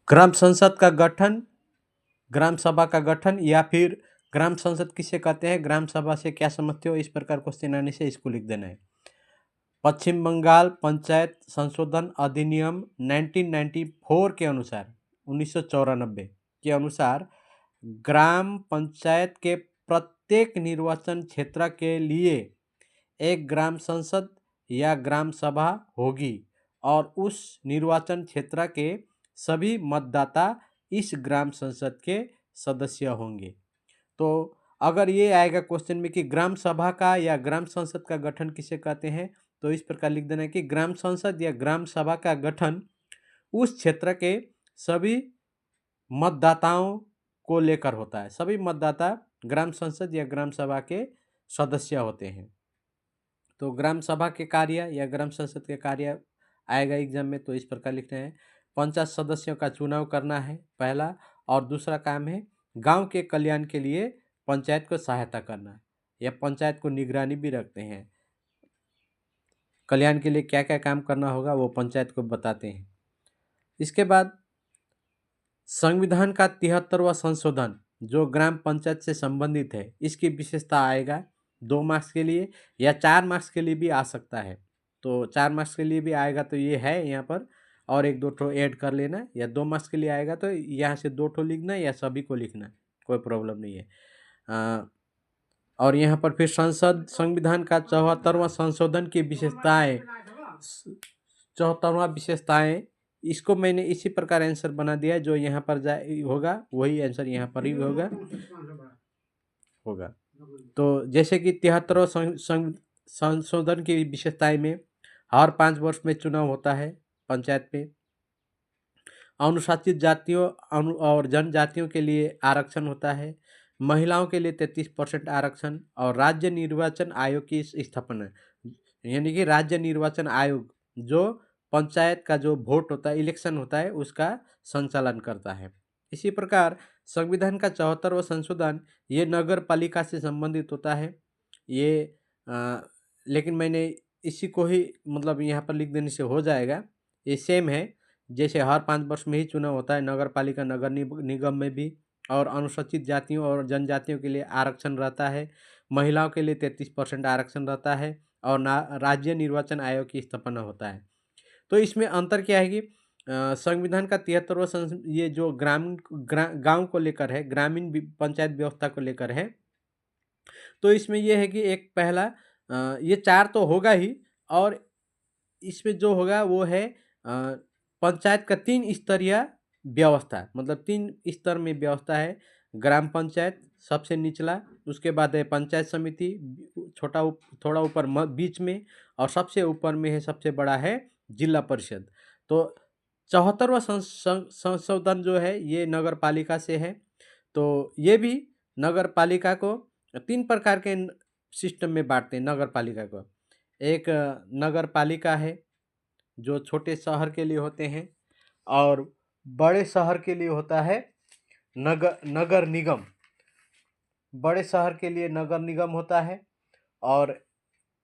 ग्राम संसद का गठन, ग्राम सभा का गठन या फिर ग्राम संसद किसे कहते हैं, ग्राम सभा से क्या समझते हो, इस प्रकार क्वेश्चन आने से इसको लिख देना है। पश्चिम बंगाल पंचायत संशोधन अधिनियम 1994 के अनुसार 1994 के अनुसार ग्राम पंचायत के प्रत्येक निर्वाचन क्षेत्र के लिए एक ग्राम संसद या ग्राम सभा होगी और उस निर्वाचन क्षेत्र के सभी मतदाता इस ग्राम संसद के सदस्य होंगे। तो अगर ये आएगा क्वेश्चन में कि ग्राम सभा का या ग्राम संसद का गठन किसे कहते हैं, तो इस प्रकार लिख देना है कि ग्राम संसद या ग्राम सभा का गठन उस क्षेत्र के सभी मतदाताओं को लेकर होता है। सभी मतदाता ग्राम संसद या ग्राम सभा के सदस्य होते हैं। तो ग्राम सभा के कार्य या ग्राम संसद के कार्य आएगा एग्जाम में, तो इस प्रकार लिखना है। पंचायत सदस्यों का चुनाव करना है पहला, और दूसरा काम है गांव के कल्याण के लिए पंचायत को सहायता करना, या पंचायत को निगरानी भी रखते हैं। कल्याण के लिए क्या क्या काम करना होगा वो पंचायत को बताते हैं। इसके बाद संविधान का 73वां संशोधन जो ग्राम पंचायत से संबंधित है, इसकी विशेषता आएगा 2 मार्क्स के लिए या 4 मार्क्स के लिए भी आ सकता है। तो 4 मार्क्स के लिए भी आएगा तो ये है यहाँ पर, और 1-2 ठो ऐड कर लेना, या 2 मार्क्स के लिए आएगा तो यहाँ से 2 ठो लिखना या सभी को लिखना, कोई प्रॉब्लम नहीं है। और यहाँ पर फिर संविधान का 74वां संशोधन की विशेषताएं, 74वां विशेषताएं, इसको मैंने इसी प्रकार आंसर बना दिया, जो यहाँ पर होगा वही आंसर यहाँ पर ही होगा। तो जैसे कि 73वां संशोधन की विशेषताएं में हर 5 वर्ष में चुनाव होता है पंचायत में, अनुसूचित जातियों और जनजातियों के लिए आरक्षण होता है, महिलाओं के लिए 33% आरक्षण, और राज्य निर्वाचन आयोग की स्थापना, यानी कि राज्य निर्वाचन आयोग जो पंचायत का जो वोट होता है, इलेक्शन होता है, उसका संचालन करता है। इसी प्रकार संविधान का 74वां संशोधन ये नगर पालिका से संबंधित होता है। ये लेकिन मैंने इसी को ही मतलब यहाँ पर लिख देने से हो जाएगा। ये सेम है, जैसे हर 5 वर्ष में ही चुनाव होता है नगर पालिका नगर निगम में भी, और अनुसूचित जातियों और जनजातियों के लिए आरक्षण रहता है, महिलाओं के लिए 33% आरक्षण रहता है, और राज्य निर्वाचन आयोग की स्थापना होता है। तो इसमें अंतर क्या है कि संविधान का 73वां ये जो गांव को लेकर है, ग्रामीण पंचायत व्यवस्था को लेकर है, तो इसमें यह है कि एक पहला ये 4 तो होगा ही, और इसमें जो होगा वो है पंचायत का 3 स्तरीय व्यवस्था, मतलब 3 स्तर में व्यवस्था है। ग्राम पंचायत सबसे निचला, उसके बाद है पंचायत समिति थोड़ा ऊपर बीच में, और सबसे ऊपर में है, सबसे बड़ा है जिला परिषद। तो 74वां संशोधन जो है ये नगर पालिका से है। तो ये भी नगर पालिका को 3 प्रकार के सिस्टम में बांटते हैं नगर पालिका को। एक नगर पालिका है जो छोटे शहर के लिए होते हैं, और बड़े शहर के लिए होता है नगर निगम। बड़े शहर के लिए नगर निगम होता है, और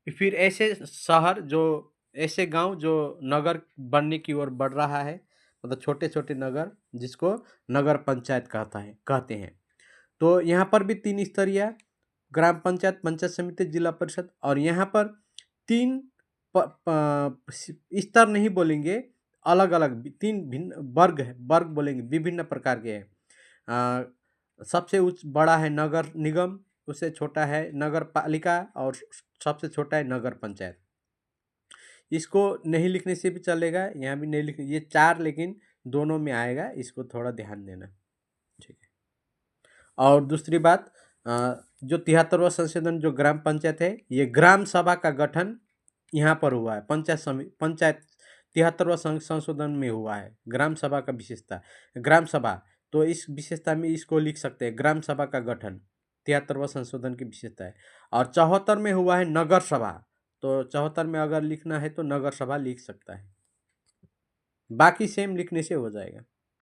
फिर ऐसे शहर जो ऐसे गांव जो नगर बनने की ओर बढ़ रहा है, मतलब छोटे छोटे नगर, जिसको नगर पंचायत कहते हैं। तो यहाँ पर भी 3 स्तरीय ग्राम पंचायत, पंचायत समिति, जिला परिषद, और यहाँ पर 3 स्तर नहीं बोलेंगे, अलग अलग 3 भिन्न वर्ग बोलेंगे, विभिन्न प्रकार के हैं। सबसे बड़ा है नगर निगम, उससे छोटा है नगर पालिका, और सबसे छोटा है नगर पंचायत। इसको नहीं लिखने से भी चलेगा, यहाँ भी नहीं लिखने, ये 4 लेकिन दोनों में आएगा, इसको थोड़ा ध्यान देना, ठीक है। और दूसरी बात, जो 73वां संशोधन जो ग्राम पंचायत है, ये ग्राम सभा का गठन यहाँ पर हुआ है, पंचायत 73वां संशोधन में हुआ है। ग्राम सभा का विशेषता ग्राम सभा, तो इस विशेषता में इसको लिख सकते हैं, ग्राम सभा का गठन 73वां संशोधन की विशेषता है। और 74 में हुआ है नगर सभा, तो 74 में अगर लिखना है तो नगर सभा लिख सकता है, बाकी सेम लिखने से हो जाएगा।